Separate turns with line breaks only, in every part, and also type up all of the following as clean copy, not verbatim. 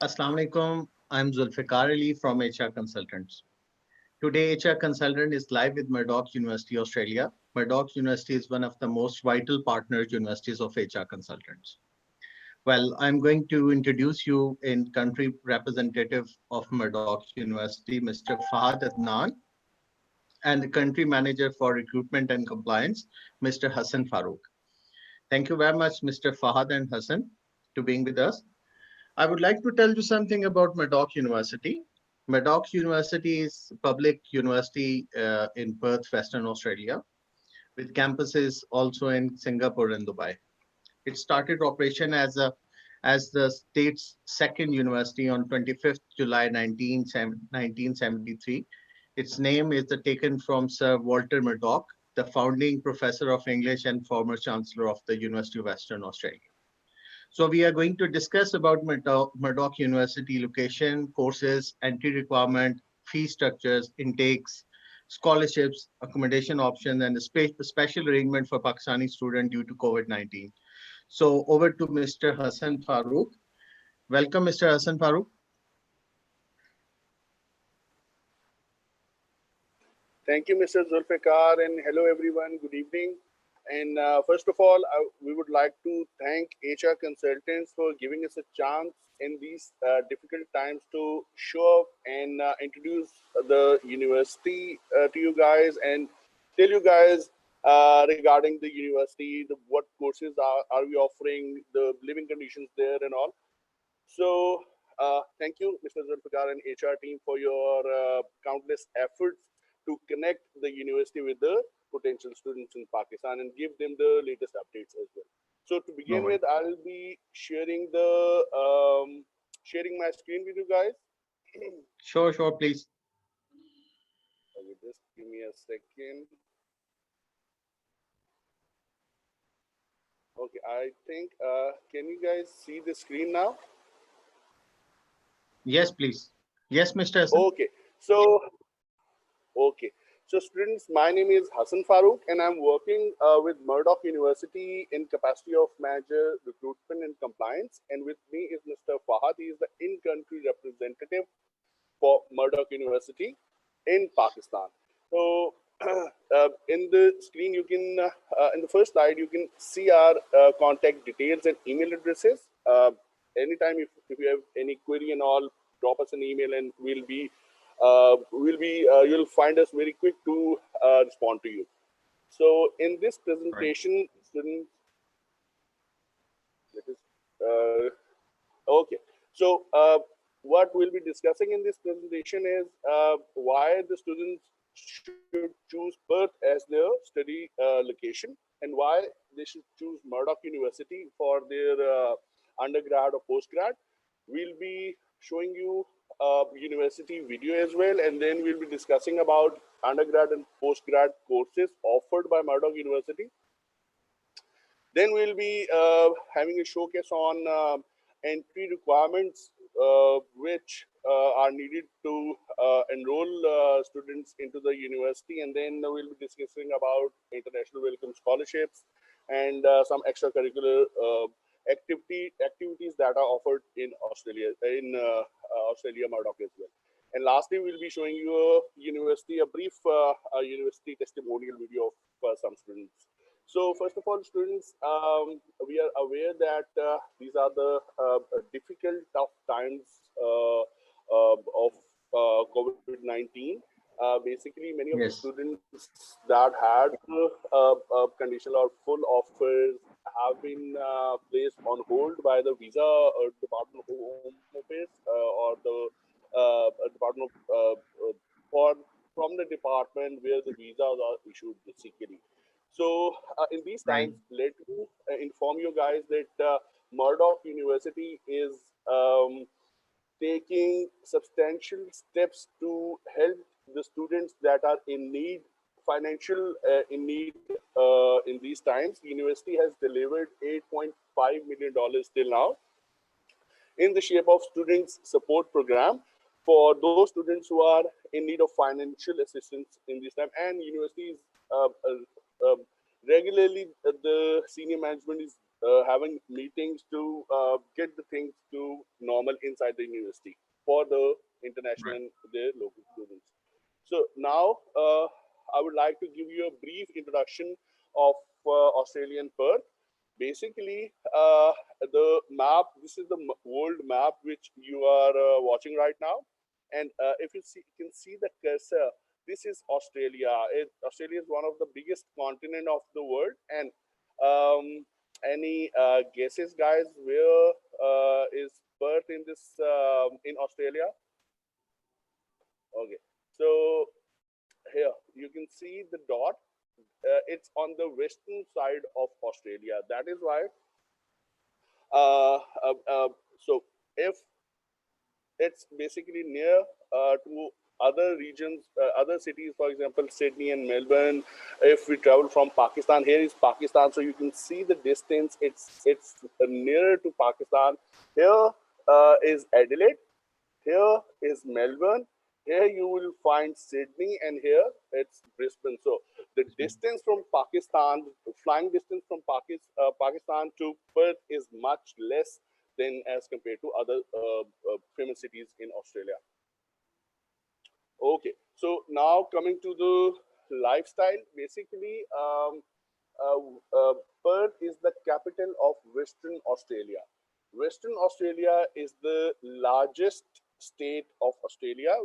Assalamu alaikum. I'm Zulfikar Ali from HR Consultants. Today, HR Consultant is live with Murdoch University, Australia. Murdoch University is one of the most vital partner universities of HR Consultants. Well, I'm going to introduce you in country representative of Murdoch University, Mr. Fahad Adnan, and the country manager for recruitment and compliance, Mr. Hassan Farooq. Thank you very much, Mr. Fahad and Hassan, to being with us. I would like to tell you something about Murdoch University. Murdoch University is a public university in Perth, Western Australia, with campuses also in Singapore and Dubai. It started operation as the state's second university on 25th July 1973. Its name is taken from Sir Walter Murdoch, the founding professor of English and former chancellor of the University of Western Australia. So we are going to discuss about Murdoch University location, courses, entry requirement, fee structures, intakes, scholarships, accommodation options, and a special arrangement for Pakistani students due to COVID-19. So over to Mr. Hassan Farooq. Welcome, Mr. Hassan Farooq.
Thank you, Mr. Zulfikar, and hello, everyone. Good evening. And first of all, we would like to thank HR Consultants for giving us a chance in these difficult times to show up and introduce the university to you guys and tell you guys regarding the university, what courses are we offering, the living conditions there and all. So thank you, Mr. Zulfikar and HR team for your countless efforts to connect the university with the potential students in Pakistan and give them the latest updates as well. So to begin with, I'll be sharing sharing my screen with you guys.
Sure, please.
Okay, just give me a second. Okay, I think, can you guys see the screen now?
Yes, please. Yes, Mr. Hassan.
Okay, so students, my name is Hassan Farooq and I'm working with Murdoch University in capacity of manager, recruitment and compliance. And with me is Mr. Fahad. He is the in-country representative for Murdoch University in Pakistan. So in the screen, you can, in the first slide, you can see our contact details and email addresses. Anytime if you have any query and all, drop us an email and you'll find us very quick to respond to you. So in this presentation, students, okay. So what we'll be discussing in this presentation is why the students should choose Perth as their study location and why they should choose Murdoch University for their undergrad or postgrad. We'll be showing you university video as well, and then we'll be discussing about undergrad and postgrad courses offered by Murdoch University. Then we'll be having a showcase on entry requirements which are needed to enroll students into the university, and then we'll be discussing about international welcome scholarships and some extracurricular activities that are offered in Australia, Australia Murdoch as well. And lastly, we'll be showing you a brief university testimonial video of some students. So first of all, students, we are aware that these are the difficult, tough times of COVID-19. Basically, many of the students that had conditional or full offers have been placed on hold by the visa or Department of Home Affairs or the Department of from the department where the visas are issued basically. So in these times, let me inform you guys that Murdoch University is taking substantial steps to help the students that are in need, financial in need in these times. The university has delivered $8.5 million till now in the shape of students support program for those students who are in need of financial assistance in this time. And universities regularly, the senior management is having meetings to get the things to normal inside the university for the international
Right.
and the local students. So now I would like to give you a brief introduction of Australian Perth. Basically, the map, this is the world map which you are watching right now. And if you see, you can see the cursor, this is Australia. Australia is one of the biggest continent of the world. And any guesses, guys, where is Perth in this in Australia? Okay, so here you can see the dot. It's on the western side of Australia. That is why. Uh, uh, uh, so if it's basically near to other regions, other cities, for example, Sydney and Melbourne. If we travel from Pakistan, here is Pakistan, so you can see the distance. It's nearer to Pakistan. Here is Adelaide. Here is Melbourne. Here you will find Sydney, and here it's Brisbane. So the distance from Pakistan, flying distance from Pakistan to Perth is much less than as compared to other famous cities in Australia. Okay, so now coming to the lifestyle, basically, uh, Perth is the capital of Western Australia. Western Australia is the largest state of Australia,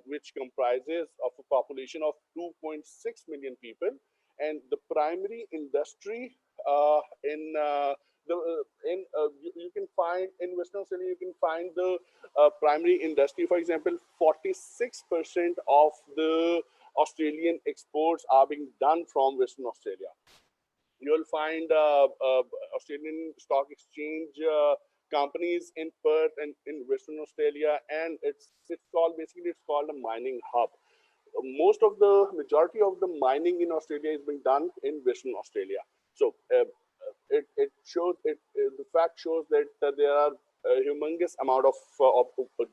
which comprises of a population of 2.6 million people, and the primary industry in the you can find in Western Australia, you can find the primary industry. For example, 46% of the Australian exports are being done from Western Australia. You'll find Australian Stock Exchange companies in Perth and in Western Australia, and it's called, basically it's called a mining hub. Most of the majority of the mining in Australia is being done in Western Australia. So it shows the fact shows that there are a humongous amount of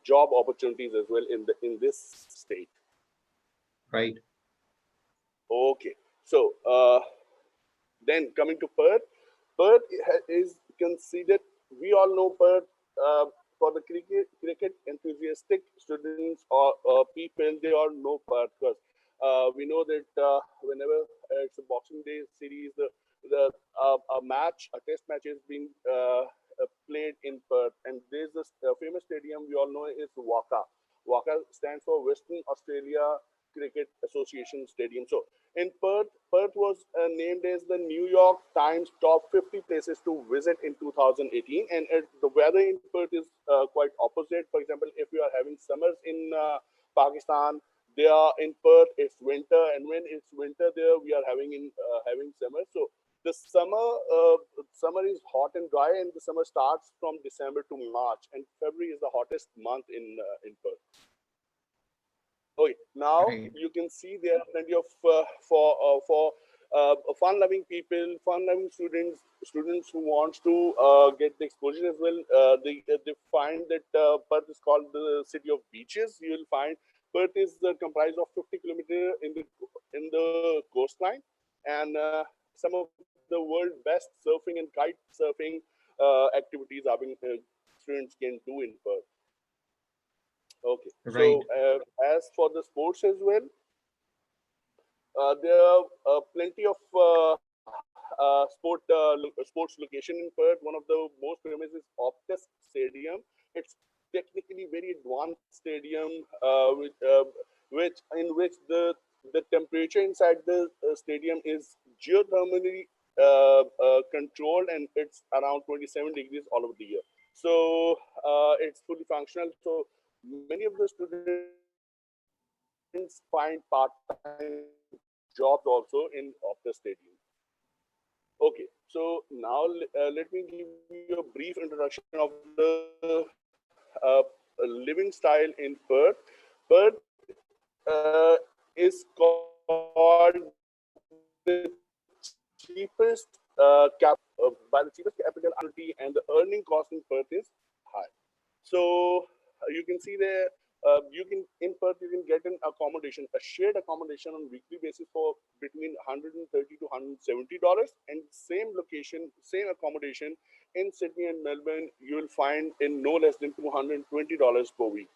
job opportunities as well in this state.
Right.
Okay, so then coming to Perth, Perth is considered. We all know Perth for the cricket enthusiastic students or people. They all know Perth because we know that whenever it's a Boxing Day series, the a match, a test match is being played in Perth, and there's this famous stadium we all know is Waka. Waka stands for Western Australia Cricket Association Stadium. So in Perth, Perth was named as the New York Times top 50 places to visit in 2018. And the weather in Perth is quite opposite. For example, if you are having summers in Pakistan, they are in Perth, it's winter, and when it's winter there, we are having summer. So the summer is hot and dry, and the summer starts from December to March, and February is the hottest month in Perth. Okay, now
Right.
you can see there are plenty of for fun-loving people, fun-loving students, students who wants to get the exposure as well. They find that Perth is called the city of beaches. You will find Perth is comprised of 50 kilometer in the coastline, and some of the world best surfing and kite surfing activities are being students can do in Perth. Okay,
Right.
so as for the sports as well, there are plenty of sports location in Perth. One of the most famous is Optus Stadium. It's technically very advanced stadium, which in which the temperature inside the stadium is geothermally controlled, and it's around 27 degrees all over the year. So it's fully functional. So many of the students find part-time jobs also in Optus Stadium. Okay, so now let me give you a brief introduction of the living style in Perth. Perth is called the cheapest capital by the cheapest capital by the cheapest capital and the earning cost in Perth is high. So you can see there you can in Perth you can get an accommodation, a shared accommodation on weekly basis for between $130 to $170, and same location, same accommodation in Sydney and Melbourne you will find in no less than $220 per week.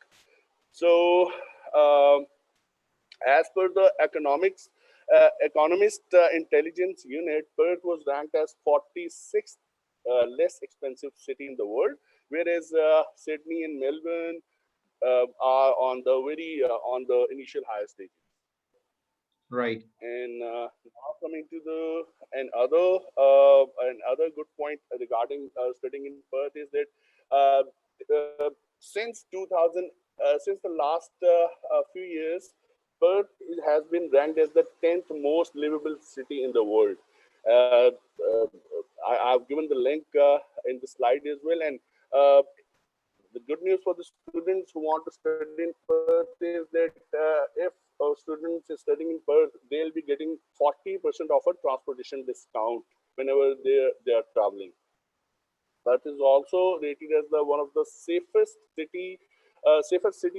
So, as per the Economist Intelligence Unit, Perth was ranked as 46th less expensive city in the world, whereas Sydney and Melbourne are on the on the initial higher stages.
Right.
And now coming to the another good point regarding studying in Perth is that uh, since 2000, since the last few years, Perth has been ranked as the 10th most livable city in the world. Uh, uh, I've given the link in the slide as well, and uh, the good news for the students who want to study in Perth is that if a student is studying in Perth, they'll be getting 40% of a transportation discount whenever they are traveling. Perth is also rated as the one of the safest city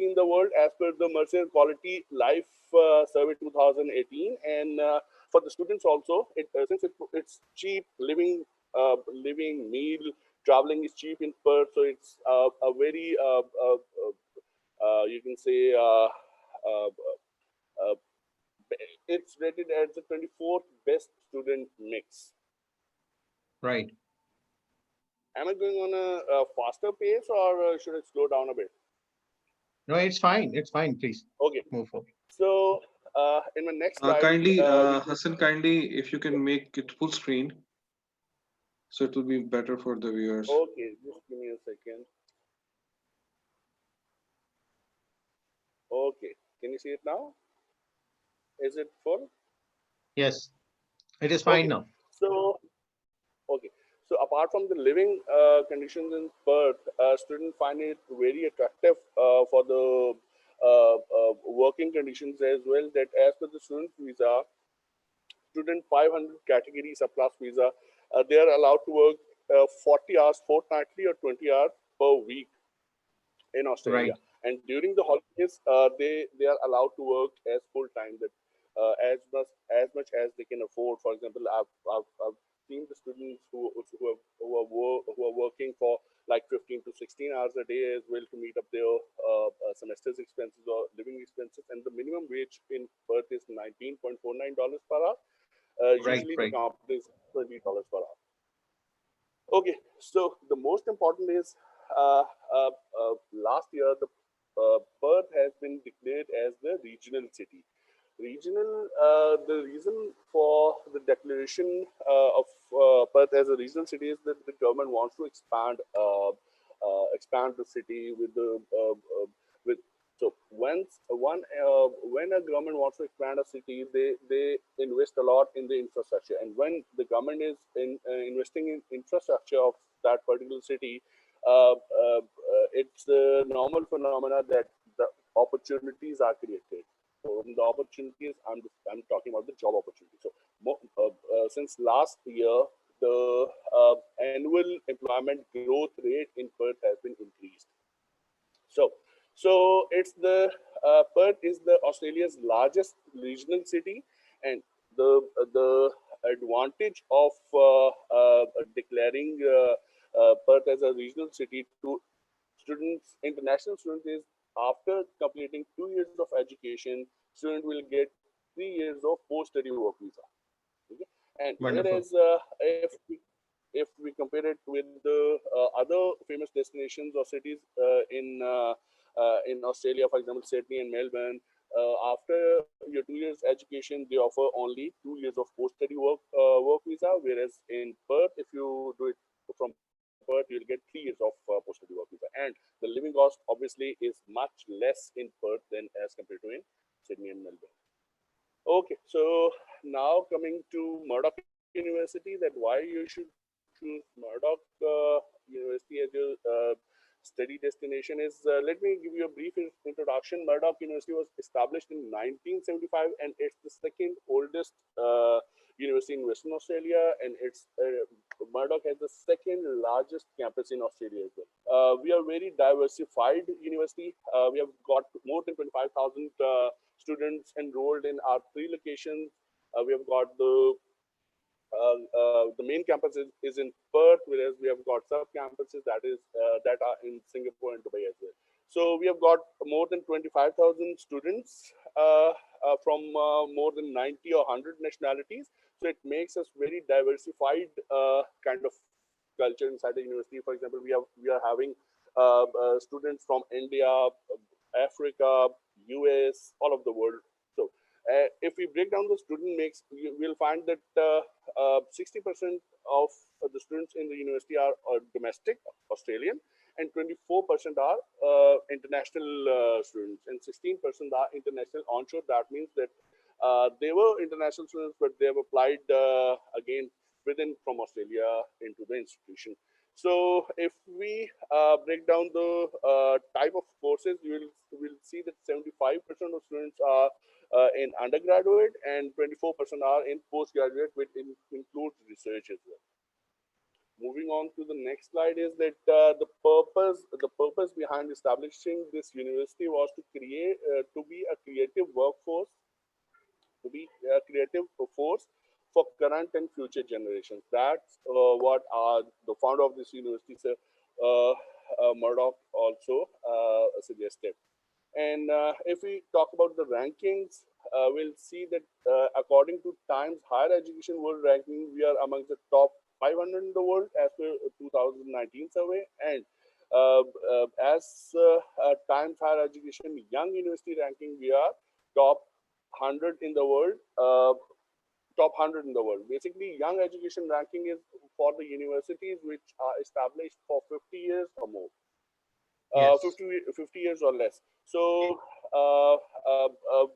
in the world as per the Mercer Quality Life Survey 2018. And for the students also, it's cheap living meal traveling is cheap in Perth, so it's a very you can say uh, it's rated as the 24th best student mix.
Right.
Am I going on a faster pace, or should I slow down a bit?
No, it's fine. It's fine. Please
Okay.
move forward.
So in my next slide,
Kindly,
we can.
Hassan, kindly, if you can make it full screen, so it will be better for the viewers.
Okay, just give me a second. Okay, can you see it now? Is it full?
Yes, it is fine
Okay.
now.
So okay. So apart from the living conditions in Perth, students find it very attractive for the working conditions as well. That as per the student visa, student 500 categories of plus visa, they are allowed to work 40 hours fortnightly or 20 hours per week in Australia.
Right.
And during the holidays, they are allowed to work as full time, that as much as they can afford. For example, I've seen the students who are working for like 15 to 16 hours a day as well to meet up their semester's expenses or living expenses. And the minimum wage in Perth is $19.49 per hour.
Right.
Usually the
Right.
company is $20 per hour. Okay, so the most important is uh, last year Perth has been declared as the regional city. Regional, the reason for the declaration of Perth as a regional city is that the government wants to expand the city with the with so once one when a government wants to expand a city, they invest a lot in the infrastructure, and when the government is investing in infrastructure of that particular city, it's a normal phenomena that the opportunities are created. So the opportunities, I'm talking about the job opportunity. So since last year, the annual employment growth rate in Perth has been increased. So, so it's the Perth is the Australia's largest regional city, and the advantage of declaring Perth as a regional city to students, international students, is after completing 2 years of education, student will get 3 years of post-study work visa. Okay? And
Wonderful.
whereas if we compare it with the other famous destinations or cities in Australia, for example, Sydney and Melbourne, after your 2 years education, they offer only 2 years of post-study work visa. Whereas in Perth, if you do it from Perth, you'll get 3 years of post-study work visa, and the living cost obviously is much less in Perth than as compared to in Sydney and Melbourne. Okay, so now coming to Murdoch University, that why you should choose Murdoch University as your study destination is, let me give you a brief introduction. Murdoch University was established in 1975, and it's the second oldest university in Western Australia, and it's Murdoch has the second largest campus in Australia as well. We are very diversified university. We have got more than 25,000 students enrolled in our three locations. We have got the main campus is in Perth, whereas we have got sub campuses that are in Singapore and Dubai as well. So we have got more than 25,000 students from more than 90 or 100 nationalities. So it makes us very diversified kind of culture inside the university. For example, we are having students from India, Africa, US, all of the world. So if we break down the student mix, we'll find that 60% of the students in the university are domestic Australian, and 24% are international students, and 16% are international onshore. That means that they were international students, but they have applied again within from Australia into the institution. So if we break down the type of courses, you will see that 75% of students are in undergraduate and 24% are in postgraduate, which includes research as well. Moving on to the next slide is that the purpose behind establishing this university was to create to be a creative workforce, to be a creative force for current and future generations. That's what the founder of this university, Sir Murdoch, also suggested. And if we talk about the rankings, we'll see that according to Times Higher Education World Ranking, we are amongst the top 500 in the world as per 2019 survey. And as Times Higher Education Young University Ranking, we are top 100 in the world. Top 100 in the world. Basically, young education ranking is for the universities which are established for 50 years or more.
Yes.
50 years or less. So, uh, uh, uh,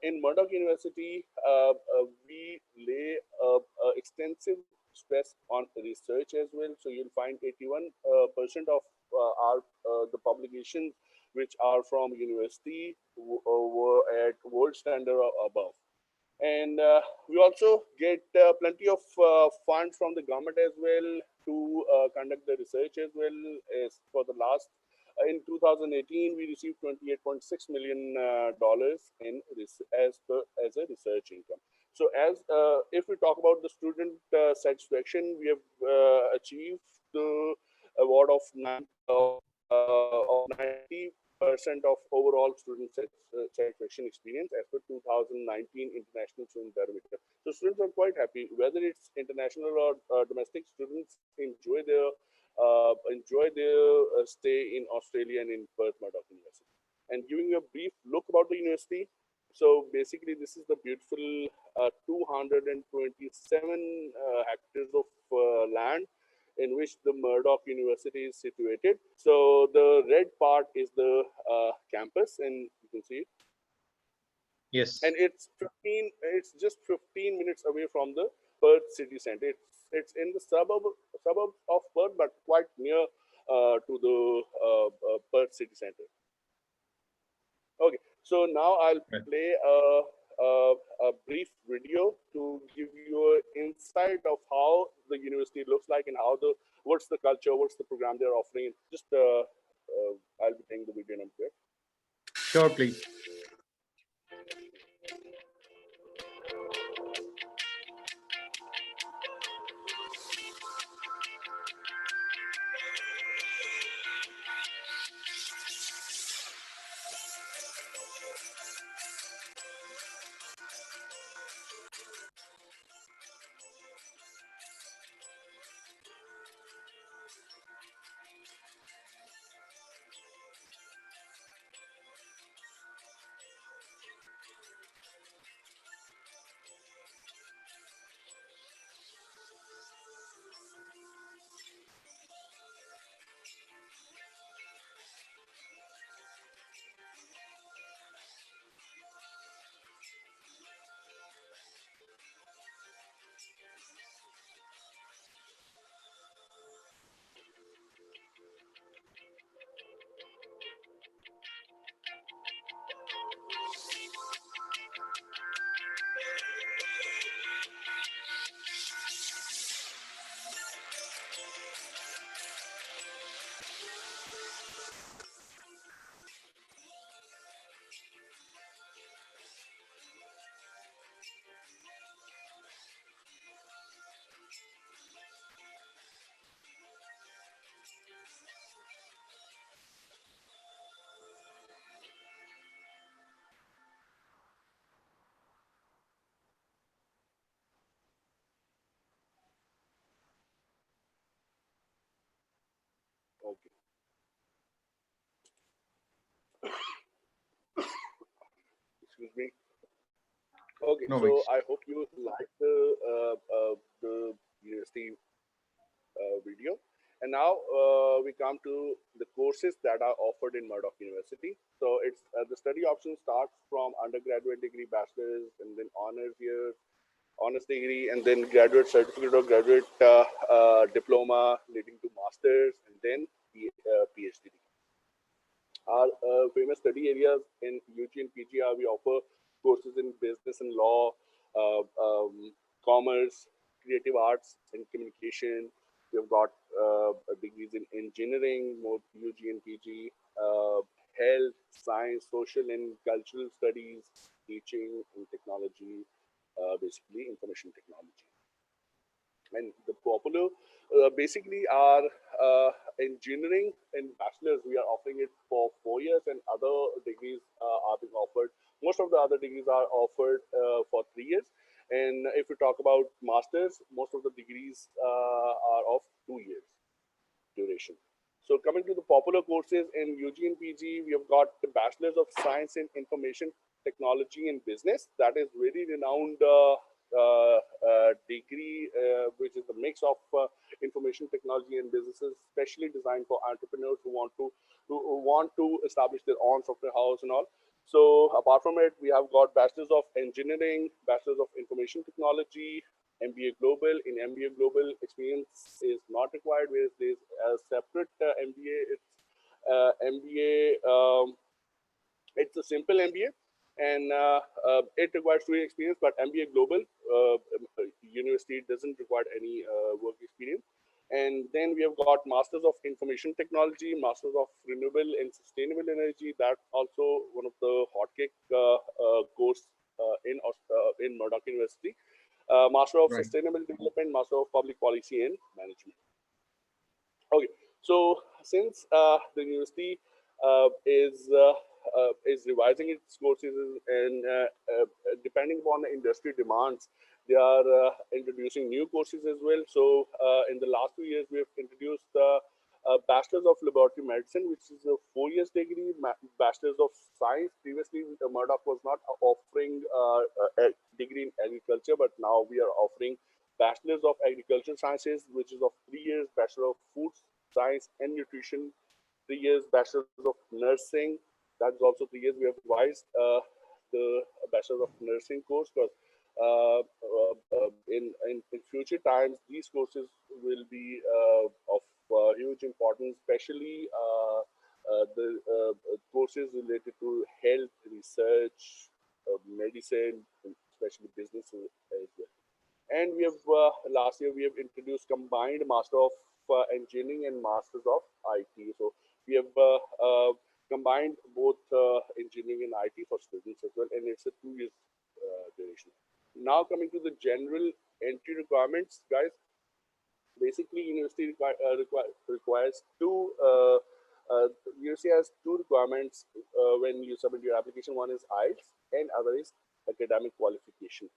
in Murdoch University, we lay extensive stress on research as well. So you'll find 81% of the publications which are from university were at world standard or above. And we also get plenty of funds from the government as well to conduct the research as well. As for the last in 2018, we received 28.6 million dollars in as a research income. So as if we talk about the student satisfaction, we have achieved the award of 90% of overall student satisfaction experience as per 2019 International Student Barometer. So students are quite happy, whether it's international or domestic. Students enjoy their stay in Australia and in Perth Murdoch University. And giving you a brief look about the university. So basically, this is the beautiful 227 hectares of land in which the Murdoch University is situated. So the red part is the campus, and you can see it.
Yes.
And it's 15. It's just 15 minutes away from the Perth city center. It's in the suburb of Perth, but quite near to the Perth city center. Okay, so now I'll
Right.
play a brief video to give you an insight of how the university looks like and what's the culture, what's the program they're offering. Just I'll be playing the video number here.
Sure, please.
Okay. Excuse me. Okay,
No
so
worries.
I hope you like the university video. And now we come to the courses that are offered in Murdoch University. So it's the study option starts from undergraduate degree, bachelor's, and then honors year, honors degree, and then graduate certificate or graduate diploma leading to masters, and then PhD. Our famous study areas in UG and PG are we offer courses in business and law, commerce, creative arts and communication. We've got degrees in engineering, more UG and PG, health, science, social and cultural studies, teaching and technology, basically information technology. And the popular basically are engineering and bachelor's. We are offering it for 4 years, and other degrees are being offered. Most of the other degrees are offered for 3 years. And if you talk about masters, most of the degrees are of 2 years duration. So coming to the popular courses in UG and PG, we have got the Bachelor's of Science in Information Technology and Business. That is very renowned degree, which is a mix of information technology and businesses, specially designed for entrepreneurs who want to establish their own software house and all. So apart from it, we have got Bachelor's of Engineering, Bachelor's of Information Technology, MBA Global. In MBA Global, experience is not required, whereas there's a separate MBA. It's MBA. It's a simple MBA, and it requires 2 year experience. But MBA Global university doesn't require any work experience. And then we have got Masters of Information Technology, Masters of Renewable and Sustainable Energy. That's also one of the hotcake course in Murdoch University. Master of
Right.
Sustainable Development, Master of Public Policy and Management. Okay, so since the university is revising its courses and depending upon the industry demands, they are introducing new courses as well. So in the last 2 years, we have introduced the Bachelor's of Laboratory Medicine, which is a 4 years degree, Bachelor's of Science. Previously, Murdoch was not offering a degree in agriculture, but now we are offering Bachelor's of Agricultural Sciences, which is of 3 years, Bachelor of Food Science and Nutrition, 3 years, Bachelor's of Nursing. That is also 3 years. We have revised the Bachelor of Nursing course because in future times, these courses will be of huge importance, especially the courses related to health, research, medicine, and especially business as well. And we have last year we have introduced combined Master of Engineering and Masters of IT. So we have combined both engineering and IT for students as well, and it's a 2 years duration. Now coming to the general entry requirements, guys. Basically, requires two. University has two requirements when you submit your application. One is IELTS, and other is academic qualification.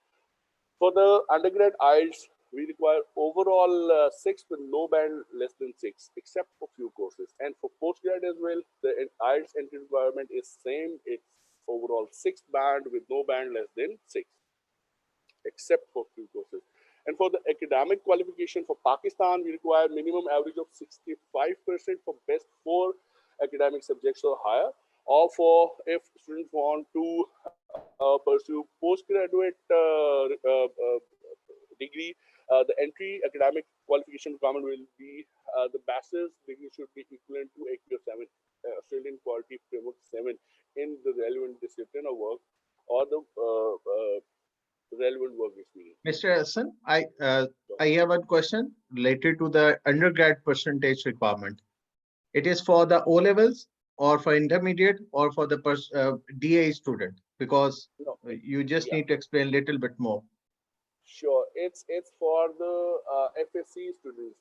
For the undergrad IELTS, we require overall 6 with no band less than 6, except for few courses. And for postgrad as well, the IELTS entry requirement is same. It's overall 6 band with no band less than 6, except for few courses. And for the academic qualification for Pakistan, we require minimum average of 65% for best 4 academic subjects or higher. Or for if students want to pursue postgraduate degree, the entry academic qualification requirement will be the bachelor's degree should be equivalent to AQ 7, Australian Quality Framework 7 in the relevant discipline of work, or the relevant work experience.
Mr. Hassan,
So,
I have one question related to the undergrad percentage requirement. It is for the O levels or for intermediate or for the DA student, because
no,
you just
yeah,
need to explain a little bit more.
sure. It's for the FSC students,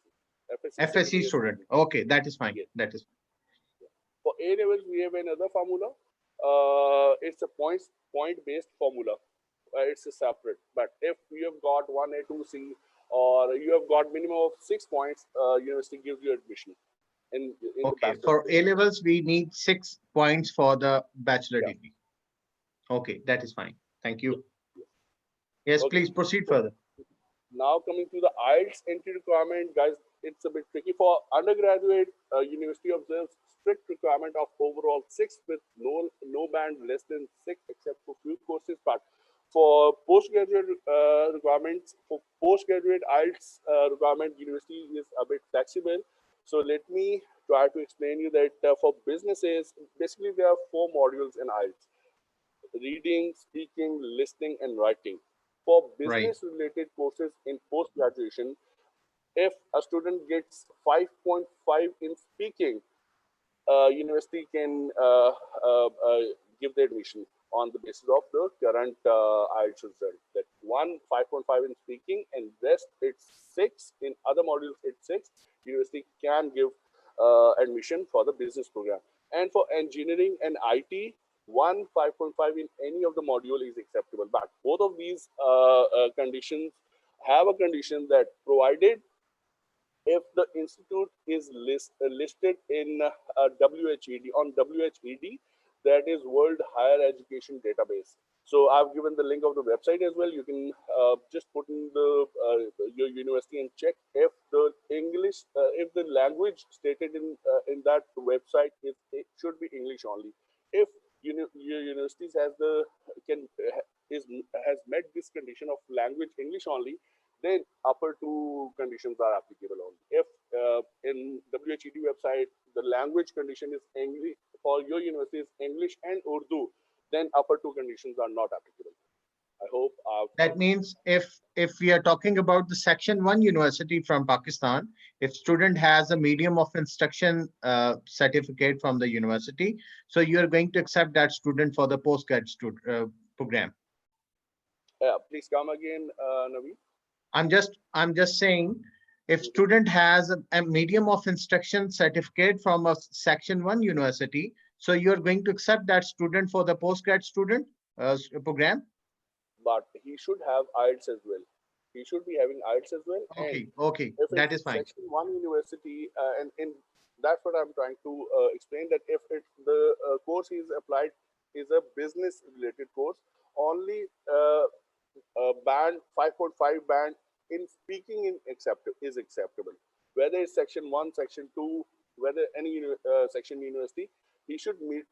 FSC second
FSC
year
student.
students.
Okay, that is fine.
Yes.
That is
For A levels, we have another formula. It's a point based formula. It's a separate. But if you have got one A, two C, or you have got minimum of 6 points, university gives you admission in the
okay.
bachelor's
For A
program.
levels, we need 6 points for the bachelor
Yeah.
degree. Okay, that is fine. Thank
Yes.
you. Yes,
Okay.
please proceed
So
further.
now coming to the IELTS entry requirement, guys, it's a bit tricky for undergraduate. University observes strict requirement of overall 6 with no band less than 6 except for few courses. But for postgraduate requirements, for postgraduate IELTS requirement, university is a bit flexible. So let me try to explain you that for businesses, basically there are 4 modules in IELTS: reading, speaking, listening, and writing. For
Right.
business related courses in post graduation, if a student gets 5.5 in speaking, university can give the admission on the basis of the current IELTS result. That one 5.5 in speaking and rest it's 6 in other modules. It's 6. University can give admission for the business program. And for engineering and IT, one 5.5 in any of the module is acceptable. But both of these conditions have a condition that provided if the institute is listed in WHED on WHED, that is World Higher Education Database. So I've given the link of the website as well. You can just put in the your university and check if the English, if the language stated in that website is it should be English only. If your universities has the can is has met this condition of language English only, then upper two conditions are applicable only. If in WHED website the language condition is English for your university is English and Urdu, then upper two conditions are not applicable. I hope I've
That means if we are talking about the Section 1 university from Pakistan, if student has a medium of instruction certificate from the university, so you are going to accept that student for the postgrad program.
please come again, Navi.
I'm just saying, if
Mhm.
student has a medium of instruction certificate from a Section 1 university, so you're going to accept that student for the postgrad student program.
But he should have IELTS as well. He should be having IELTS as well. And
Okay, okay,
if
that
it's
is fine.
Section 1 university, and in that's what I'm trying to explain, that if it, the course is applied is a business related course, only band 5.5 band in speaking is acceptable. Whether it's Section 1, Section 2, whether any section university, he should be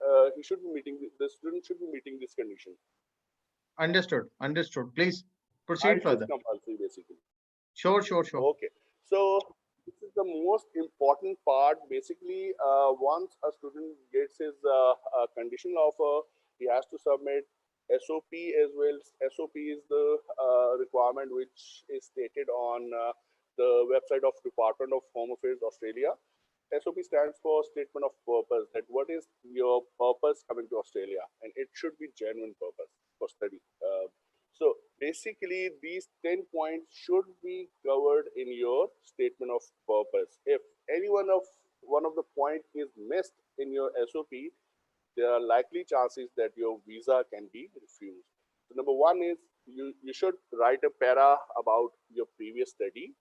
meeting the student should be meeting this condition.
Understood, understood. Please proceed
IELTS is
further.
compulsory basically.
Sure, sure, sure.
Okay, so this is the most important part. Basically, once a student gets his conditional offer, he has to submit SOP as well. SOP is the requirement which is stated on the website of Department of Home Affairs Australia. SOP stands for Statement of Purpose. That what is your purpose coming to Australia, and it should be genuine purpose for study. So basically, these 10 points should be covered in your statement of purpose. If any one of the point is missed in your SOP, there are likely chances that your visa can be refused. So number one is you should write a para about your previous study.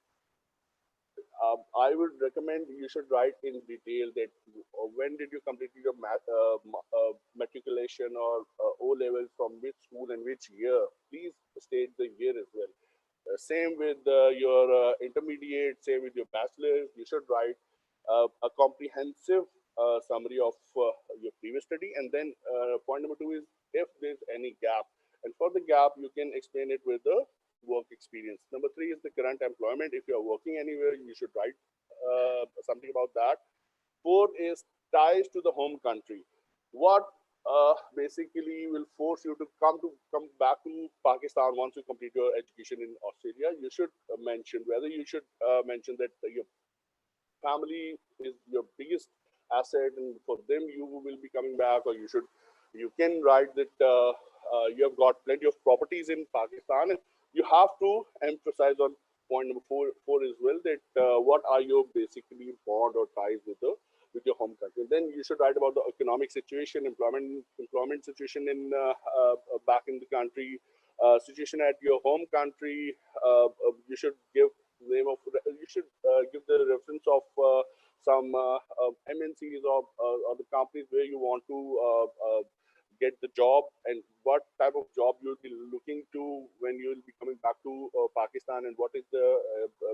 I would recommend you should write in detail that when did you complete your matriculation or O levels, from which school and which year. Please state the year as well. Same with your intermediate, same with your bachelor's. You should write a comprehensive summary of your previous study. And then point number two is if there's any gap. And for the gap, you can explain it with the work experience. Number three is the current employment. If you're working anywhere, you should write something about that. Fourth is ties to the home country. What basically will force you to come back to Pakistan once you complete your education in Australia. You should mention whether you should mention that your family is your biggest asset, and for them you will be coming back, or you can write that you have got plenty of properties in Pakistan, and you have to emphasize on point number four as well, that what are your basically bond or ties with your home country. Then you should write about the economic situation, employment situation in back in the country, situation at your home country. You should give name of you should give the reference of some MNCs or the companies where you want to get the job, and what type of job you'll be looking to when you'll be coming back to Pakistan, and what is the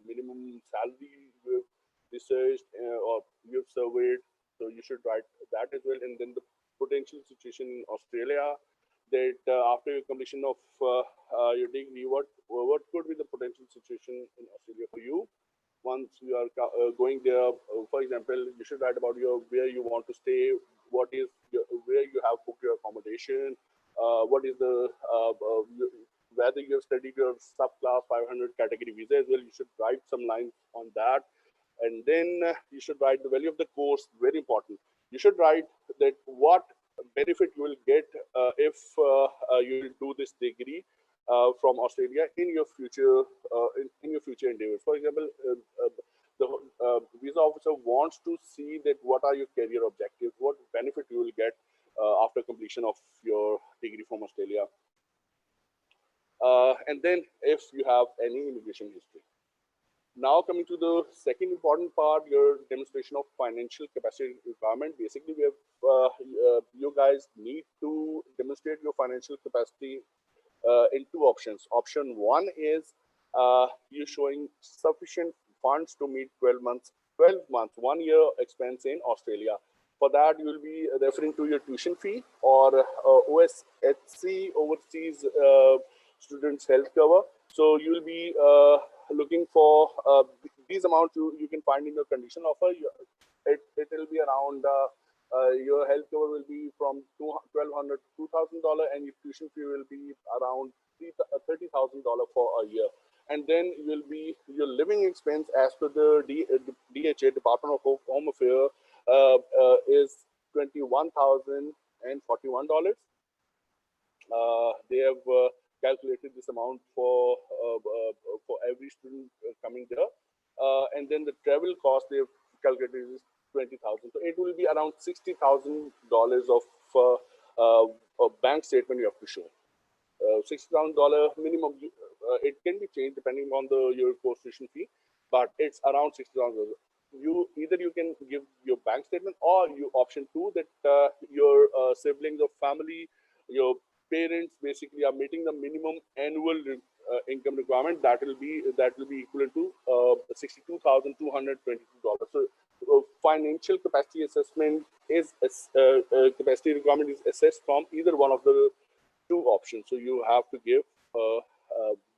minimum salary you've researched or you've surveyed. So you should write that as well, and then the potential situation in Australia, that after your completion of your degree, what could be the potential situation in Australia for you once you are going there. For example, you should write about your where you want to stay, what is where you have booked your accommodation, what is the whether you have studied your subclass 500 category visa as well. You should write some lines on that, and then you should write the value of the course. Very important. You should write that what benefit you will get if you will do this degree from Australia in your future in your future endeavors. For example, the visa officer wants to see that what are your career objectives, what benefit you will get after completion of your degree from Australia, and then if you have any immigration history. Now coming to the second important part, your demonstration of financial capacity requirement. Basically, we have you guys need to demonstrate your financial capacity in two options. Option one is you showing sufficient funds to meet 12 months, 1 year expense in Australia. For that, you will be referring to your tuition fee or OSHC, Overseas Students Health Cover. So you will be looking for these amounts you can find in your condition offer. It will be around your health cover will be from $1,200 to $2,000, and your tuition fee will be around $30,000 for a year. And then you'll be your living expense as per the DHA, Department of Home Affairs, is $21,041. They have calculated this amount for every student coming there, and then the travel cost they have calculated is 20,000. So it will be around $60,000 of a bank statement you have to show. $60,000 minimum. It can be changed depending on your course tuition fee, but it's around $60,000. You can give your bank statement, or you option two that your siblings or family, your parents basically are meeting the minimum annual income requirement. That will be equivalent to $62,222. So financial capacity assessment is capacity requirement is assessed from either one of the two options. So you have to give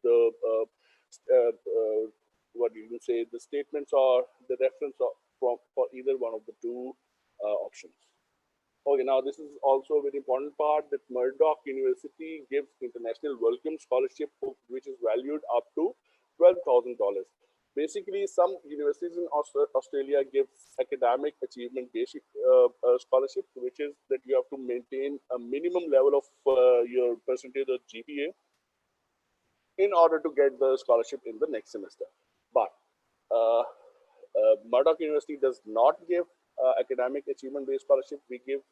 the what you can say, the statements or the reference for either one of the two options. Okay, now this is also a very important part that Murdoch University gives international welcome scholarship, which is valued up to $12,000. Basically, some universities in Australia gives academic achievement basic scholarship, which is that you have to maintain a minimum level of your percentage of GPA in order to get the scholarship in the next semester. But Murdoch University does not give academic achievement based scholarship. We give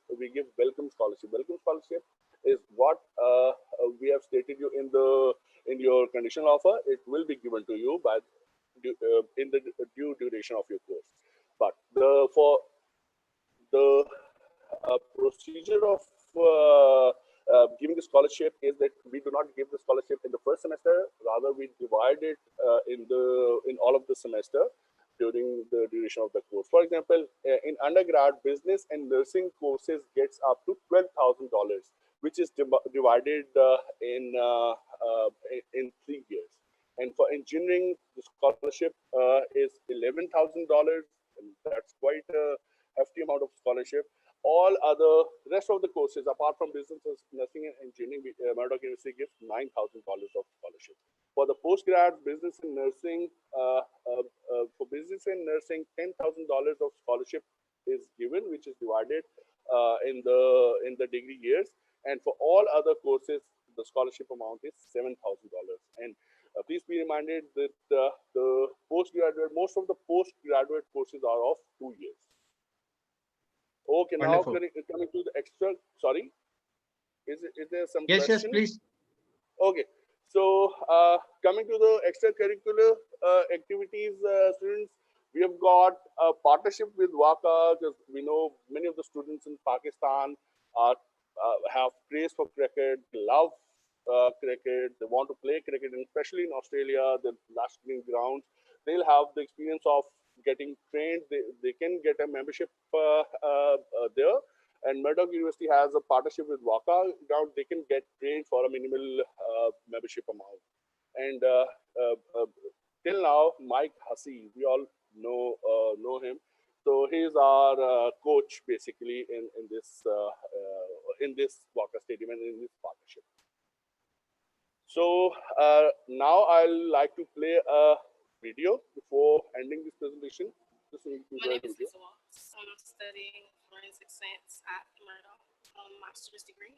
welcome scholarship. Welcome scholarship is what we have stated you in your conditional offer. It will be given to you by in the due duration of your course. But for the procedure of giving the scholarship is that we do not give the scholarship in the first semester. Rather, we divide it in all of the semester during the duration of the course. For example, in undergrad, business and nursing courses gets up to $12,000, which is divided in 3 years. And for engineering, the scholarship is $11,000, and that's quite a hefty amount of scholarship. all other rest of the courses apart from business, nursing, and engineering, Murdoch University gives $9,000 of scholarship. For the postgrad business and nursing, for business and nursing, $10,000 of scholarship is given, which is divided in the degree years. And for all other courses, the scholarship amount is $7,000. And please be reminded that the postgraduate, most of the postgraduate courses are of 2 years. Okay, now
Wonderful.
coming to the extra. Sorry, is there some
Yes, yes,
question?
please.
Okay, so coming to the extracurricular activities, students, we have got a partnership with WACA because we know many of the students in Pakistan are have craze for cricket, they love cricket, they want to play cricket, and especially in Australia, the lush green grounds, they'll have the experience of getting trained. They can get a membership there, and Murdoch University has a partnership with WACA ground. They can get trained for a minimal membership amount. And till now, Mike Hussey, we all know him. So he's our coach basically in this WACA stadium and in this partnership. So now I'll like to play a video before ending this presentation.
My name is Lisa Watts. I'm studying forensic science at Murdoch, master's degree.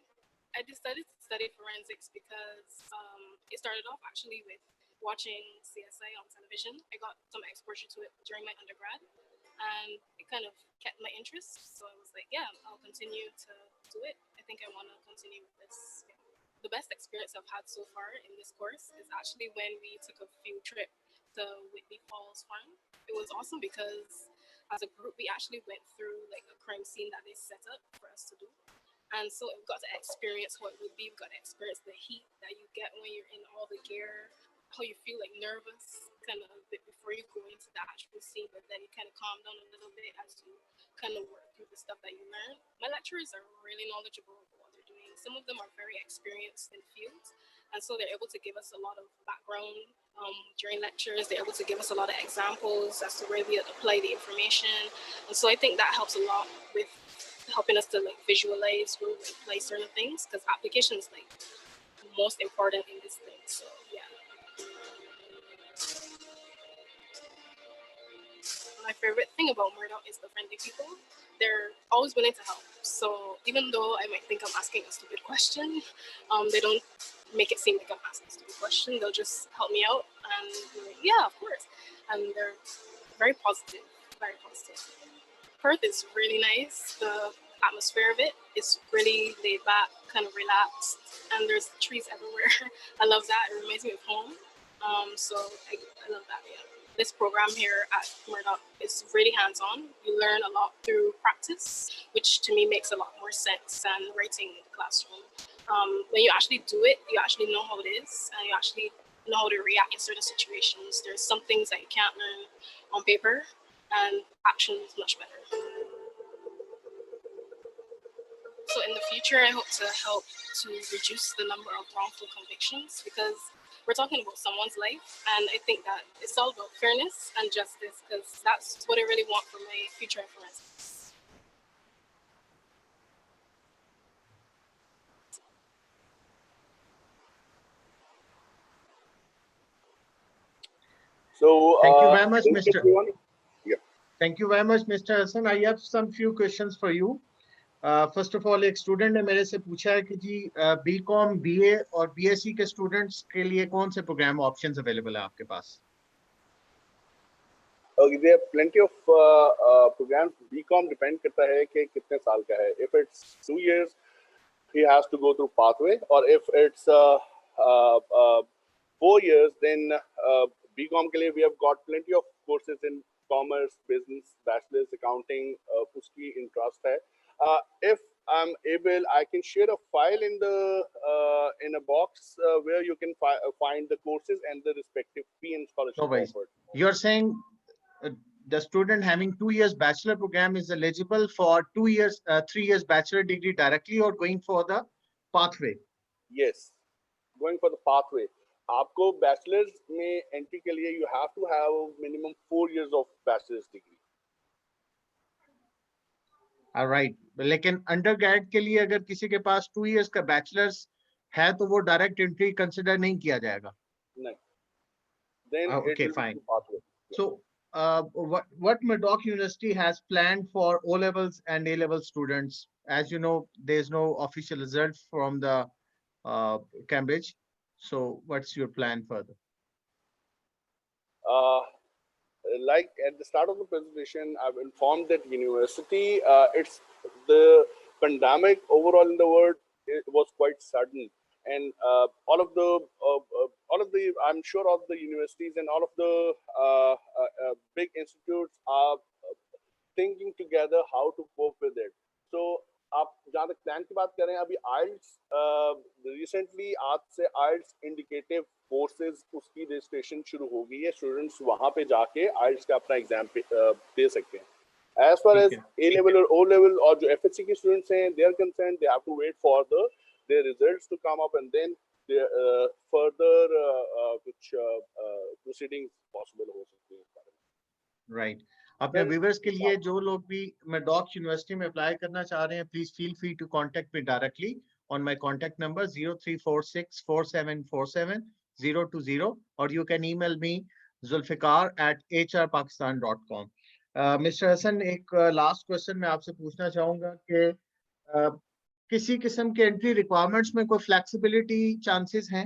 I decided to study forensics because it started off actually with watching CSI on television. I got some exposure to it during my undergrad, and it kind of kept my interest. So I was like, yeah, I'll continue to do it. I think I want to continue with this. Yeah. The best experience I've had so far in this course is actually when we took a field trip to Whitney Falls Farm. It was awesome because as a group we actually went through like a crime scene that they set up for us to do, and so we got to experience what it would be. We got to experience the heat that you get when you're in all the gear, how you feel like nervous kind of a bit before you go into the actual scene, but then you kind of calm down a little bit as you kind of work through the stuff that you learn. My lecturers are really knowledgeable about what they're doing. Some of them are very experienced in fields, and so they're able to give us a lot of background during lectures. They're able to give us a lot of examples as to where we apply the information, and so I think that helps a lot with helping us to like visualize where we apply certain things, because application is like most important in this thing. So yeah. My favorite thing about Murdoch is the friendly people. They're always willing to help. So even though I might think I'm asking a stupid question, they don't make it seem like I'm asking a stupid question. They'll just help me out and be like, yeah, of course. And they're very positive, very positive. Perth is really nice. The atmosphere of it is really laid back, kind of relaxed, and there's trees everywhere. I love that. It reminds me of home. So I love that, yeah. This program here at Murdoch is really hands-on. You learn a lot through practice, which to me makes a lot more sense than writing in the classroom. When you actually do it, you actually know how it is, and you actually know how to react in certain situations. There's some things that you can't learn on paper, and action is much better. So in the future, I hope to help to reduce the number of wrongful convictions, because we're talking about someone's life, and I think that it's all about fairness and justice, because that's what I really want for my future in forensics.
So
Thank you very much,
if
Mr.
you want, yeah.
Thank you very much, Mr. Hassan. I have some few questions for you. First of all एक student ने मेरे से पूछा है कि जी BCom BA और BSc के students के लिए कौन से प्रोग्राम ऑप्शंस अवेलेबल है आपके पास?
There are plenty of programs. BCom depend करता है कि कितने साल का है. If it's 2 years, he has to go through pathway, or if it's 4 years, then BCom के लिए we have got plenty of courses in commerce, business, bachelor's, accounting. उसकी interest है. If I'm able, I can share a file in a box where you can find the courses and the respective fee and scholarship offered.
You're saying the student having 2 years bachelor program is eligible for 3 years bachelor degree directly, or going for the pathway?
Yes, going for the pathway. आपको bachelor's में entry के लिए you have to have minimum 4 years of bachelor's degree.
Right, लेकिन under grade के लिए अगर किसी के पास 2 years का बैचलर्स है तो वो डायरेक्ट एंट्री कंसिडर नहीं किया जाएगा.
No. Then it
Okay,
will be
fine.
two pathways. Yeah.
So, what Murdoch University has planned for O levels and A level students? As you know, there's no official result from the Cambridge. So, what's your plan further?
Uh, like at the start of the presentation, I've informed that university, it's the pandemic overall in the world, it was quite sudden, and all of the I'm sure of the universities and all of the big institutes are thinking together how to cope with it. So आप जहाँ तक plan की बात करें, अभी आइल्स recently आज से आइल्स indicative courses उसकी रजिस्ट्रेशन शुरू हो गई है. स्टूडेंट्स वहां पे जाके आइल्स का अपना एग्जाम दे सकते हैं. As far as A level or O level और जो FHC के students हैं, they are concerned, they have to wait for their results to come up and then the further which proceedings possible हो सकते हैं.
Right. अपने viewers के लिए जो लोग भी मर्डॉक यूनिवर्सिटी में अप्लाई करना चाह रहे हैं, please feel free to contact me directly on my contact number 034647472020, or you can email me zulfikar@hrpakistan.com. Mister Hassan, एक लास्ट क्वेश्चन मैं आपसे पूछना चाहूंगा कि किसी किस्म के एंट्री रिक्वायरमेंट्स में कोई फ्लेक्सिबिलिटी चांसेस हैं?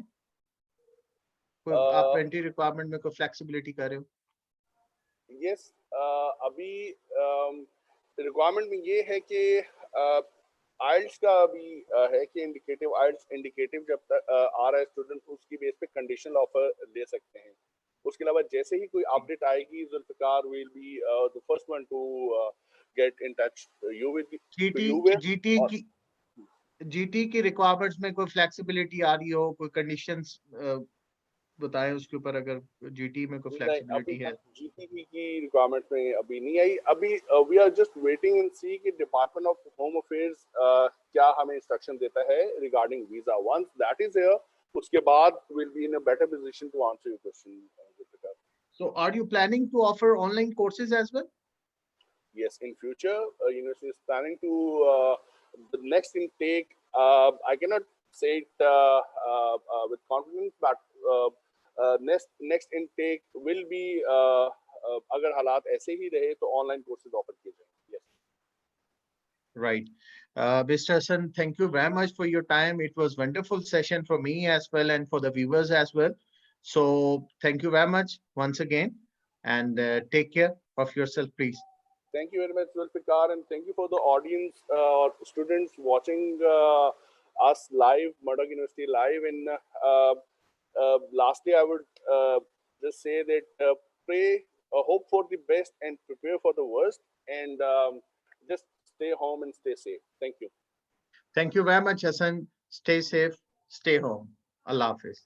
आप एंट्री रिक्वायरमेंट में कोई फ्लेक्सिबिलिटी कर रहे हो?
यस, अभी रिक्वायरमेंट में ये है कि आइल्स का अभी है कि आइल्स इंडिकेटिव जब तक आ रहा है स्टूडेंट, उसकी बेस पे कंडीशनल ऑफर ले सकते हैं. उसके अलावा जैसे ही कोई अपडेट आएगी, Zulfikar will be the first one to get in touch you with
GT की रिक्वायरमेंट्स में कोई फ्लेक्सिबिलिटी आ रही हो, कोई कंडीशंस बताएं उसके ऊपर, अगर जीटी में कोई फ्लेक्सिबिलिटी है.
जीटी की रिक्वायरमेंट में अभी नहीं आई. अभी we are just waiting and see कि डिपार्टमेंट ऑफ होम अफेयर्स क्या हमें इंस्ट्रक्शन देता है regarding visa. Once that is here, उसके बाद will be in a better position to answer your question.
So are you planning to offer online courses as well?
Yes, in future, university is planning to the next intake. I cannot say it with confidence, but next intake will be अगर हालात ऐसे ही रहे तो online courses offer किए जाएंगे. Yes.
Right. Mr. Hassan, thank you very much for your time. It was wonderful session for me as well and for the viewers as well. So thank you very much once again, and take care of yourself, please.
Thank you very much, Zulfikar, and thank you for the audience, students watching us live, Murdoch University live. And lastly, I would just say that pray, hope for the best and prepare for the worst, and just stay home and stay safe. Thank you.
Thank you very much, Hassan. Stay safe, stay home. Allah Hafiz.